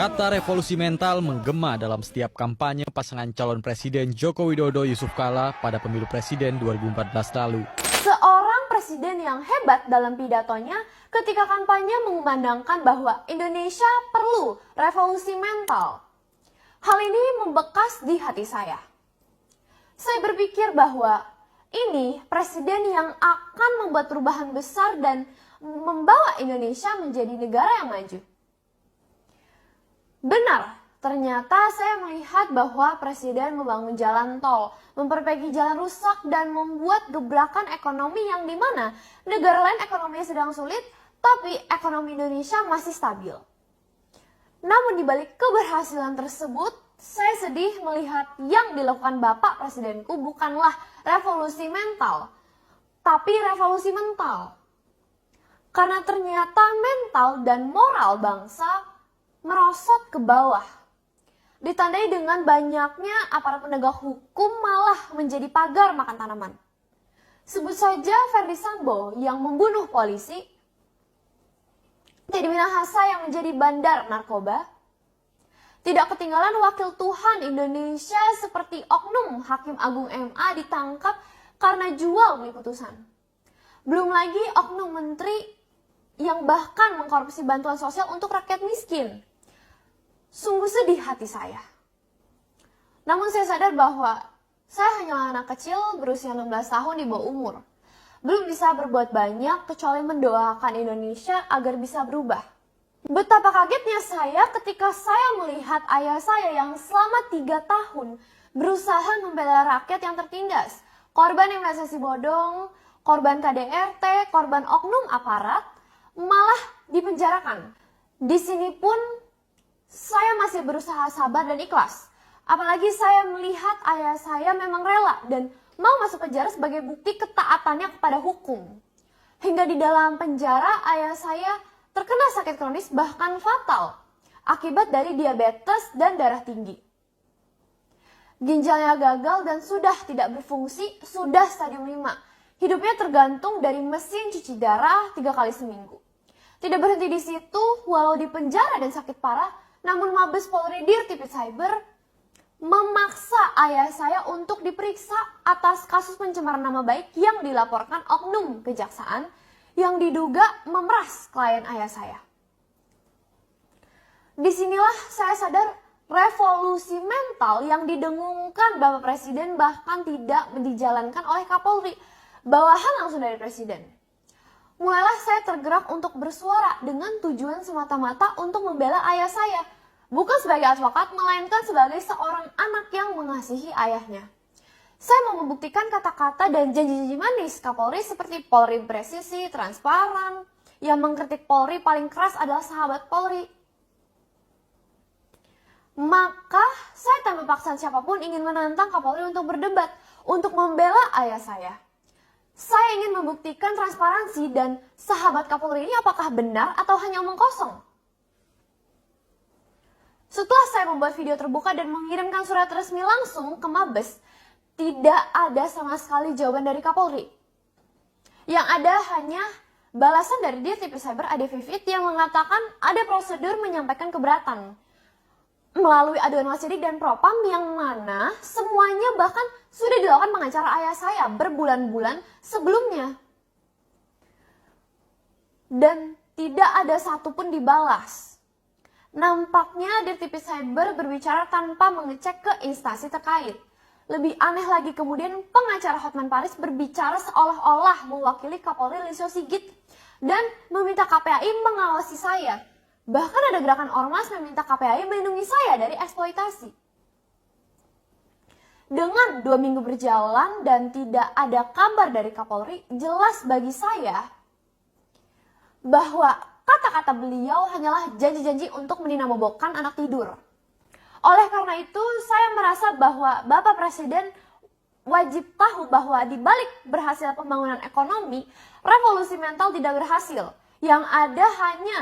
Kata revolusi mental menggema dalam setiap kampanye pasangan calon Presiden Joko Widodo Yusuf Kala pada pemilu presiden 2014 lalu. Seorang presiden yang hebat dalam pidatonya ketika kampanye mengumandangkan bahwa Indonesia perlu revolusi mental. Hal ini membekas di hati saya. Saya berpikir bahwa ini presiden yang akan membuat perubahan besar dan membawa Indonesia menjadi negara yang maju. Benar, ternyata saya melihat bahwa presiden membangun jalan tol, memperbaiki jalan rusak, dan membuat gebrakan ekonomi yang dimana negara lain ekonominya sedang sulit, tapi ekonomi Indonesia masih stabil. Namun di balik keberhasilan tersebut, saya sedih melihat yang dilakukan Bapak Presidenku bukanlah revolusi mental, tapi revolusi mental. Karena ternyata mental dan moral bangsa merosot ke bawah. Ditandai dengan banyaknya aparat penegak hukum malah menjadi pagar makan tanaman. Sebut saja Ferdy Sambo yang membunuh polisi, Teddy Minahasa yang menjadi bandar narkoba. Tidak ketinggalan wakil Tuhan Indonesia seperti oknum Hakim Agung MA ditangkap karena jual beli putusan. Belum lagi oknum menteri yang bahkan mengkorupsi bantuan sosial untuk rakyat miskin. Sungguh sedih hati saya. Namun saya sadar bahwa saya hanya anak kecil berusia 16 tahun di bawah umur. Belum bisa berbuat banyak kecuali mendoakan Indonesia agar bisa berubah. Betapa kagetnya saya ketika saya melihat ayah saya yang selama 3 tahun berusaha membela rakyat yang tertindas. Korban investasi bodong, korban KDRT, korban oknum aparat, malah dipenjarakan. Di sini pun saya masih berusaha sabar dan ikhlas. Apalagi saya melihat ayah saya memang rela dan mau masuk penjara sebagai bukti ketaatannya kepada hukum. Hingga di dalam penjara ayah saya terkena sakit kronis bahkan fatal akibat dari diabetes dan darah tinggi. Ginjalnya gagal dan sudah tidak berfungsi, sudah stadium 5. Hidupnya tergantung dari mesin cuci darah 3 kali seminggu. Tidak berhenti di situ, walau di penjara dan sakit parah, namun Mabes Polri Dirtipid Cyber memaksa ayah saya untuk diperiksa atas kasus pencemaran nama baik yang dilaporkan oknum kejaksaan yang diduga memeras klien ayah saya. Disinilah saya sadar revolusi mental yang didengungkan Bapak Presiden bahkan tidak dijalankan oleh Kapolri, bawahan langsung dari Presiden. Mulailah saya tergerak untuk bersuara dengan tujuan semata-mata untuk membela ayah saya. Bukan sebagai advokat, melainkan sebagai seorang anak yang mengasihi ayahnya. Saya mau membuktikan kata-kata dan janji-janji manis Kapolri seperti Polri presisi, transparan. Yang mengkritik Polri paling keras adalah sahabat Polri. Maka saya tanpa paksaan siapapun ingin menantang Kapolri untuk berdebat, untuk membela ayah saya. Saya ingin membuktikan transparansi dan sahabat Kapolri ini apakah benar atau hanya omong kosong. Setelah saya membuat video terbuka dan mengirimkan surat resmi langsung ke Mabes, tidak ada sama sekali jawaban dari Kapolri. Yang ada hanya balasan dari Dirtipid Cyber Ade Vivit yang mengatakan ada prosedur menyampaikan keberatan melalui aduan wasidik dan propam yang mana semuanya bahkan sudah dilakukan pengacara ayah saya berbulan-bulan sebelumnya. Dan tidak ada satupun dibalas. Nampaknya Dirtipid Cyber berbicara tanpa mengecek ke instansi terkait. Lebih aneh lagi kemudian pengacara Hotman Paris berbicara seolah-olah mewakili Kapolri Listio Sigit dan meminta KPAI mengawasi saya. Bahkan ada gerakan ormas meminta KPAI melindungi saya dari eksploitasi. Dengan 2 minggu berjalan dan tidak ada kabar dari Kapolri, jelas bagi saya bahwa kata-kata beliau hanyalah janji-janji untuk meninabobokan anak tidur. Oleh karena itu, saya merasa bahwa Bapak Presiden wajib tahu bahwa di balik berhasil pembangunan ekonomi, revolusi mental tidak berhasil. Yang ada hanya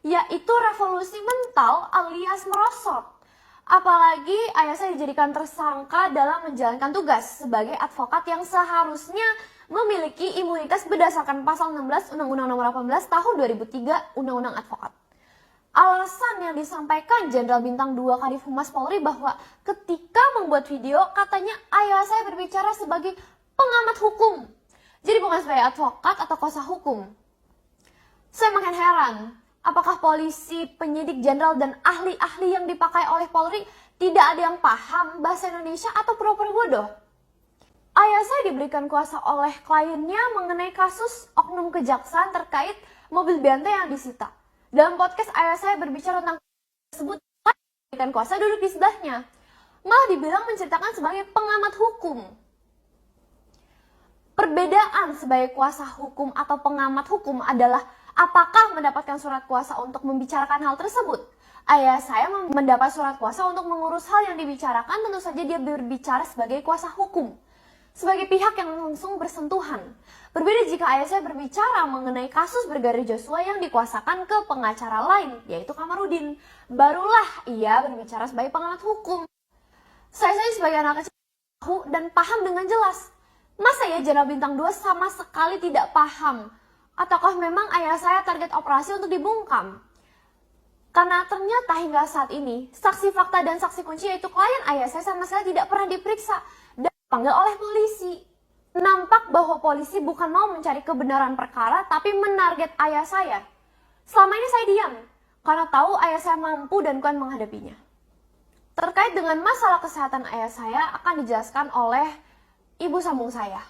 yaitu revolusi mental alias merosot. Apalagi ayah saya dijadikan tersangka dalam menjalankan tugas sebagai advokat yang seharusnya memiliki imunitas berdasarkan pasal 16 Undang-Undang Nomor 18 Tahun 2003 Undang-Undang Advokat. Alasan yang disampaikan Jenderal Bintang 2 Kadif Humas Polri bahwa ketika membuat video katanya ayah saya berbicara sebagai pengamat hukum. Jadi bukan sebagai advokat atau kuasa hukum. Saya makin heran, apakah polisi, penyidik jenderal dan ahli-ahli yang dipakai oleh Polri tidak ada yang paham bahasa Indonesia atau pura-pura bodoh? Ayah saya diberikan kuasa oleh kliennya mengenai kasus oknum kejaksaan terkait mobil benteng yang disita. Dalam podcast ayah saya berbicara tentang tersebut, diberikan kuasa duduk di sebelahnya. Malah dibilang menceritakan sebagai pengamat hukum. Perbedaan sebagai kuasa hukum atau pengamat hukum adalah apakah mendapatkan surat kuasa untuk membicarakan hal tersebut. Ayah saya mendapat surat kuasa untuk mengurus hal yang dibicarakan, tentu saja dia berbicara sebagai kuasa hukum. Sebagai pihak yang langsung bersentuhan. Berbeda jika ayah saya berbicara mengenai kasus Brigadir Joshua yang dikuasakan ke pengacara lain, yaitu Kamarudin. Barulah ia berbicara sebagai pengamat hukum. Saya sebagai anak kecil tahu dan paham dengan jelas. Masa ya Jenderal Bintang 2 sama sekali tidak paham? Ataukah memang ayah saya target operasi untuk dibungkam? Karena ternyata hingga saat ini, saksi fakta dan saksi kunci yaitu klien ayah saya sama sekali tidak pernah diperiksa dan dipanggil oleh polisi. Nampak bahwa polisi bukan mau mencari kebenaran perkara, tapi menarget ayah saya. Selama ini saya diam, karena tahu ayah saya mampu dan kuat menghadapinya. Terkait dengan masalah kesehatan ayah saya akan dijelaskan oleh ibu sambung saya.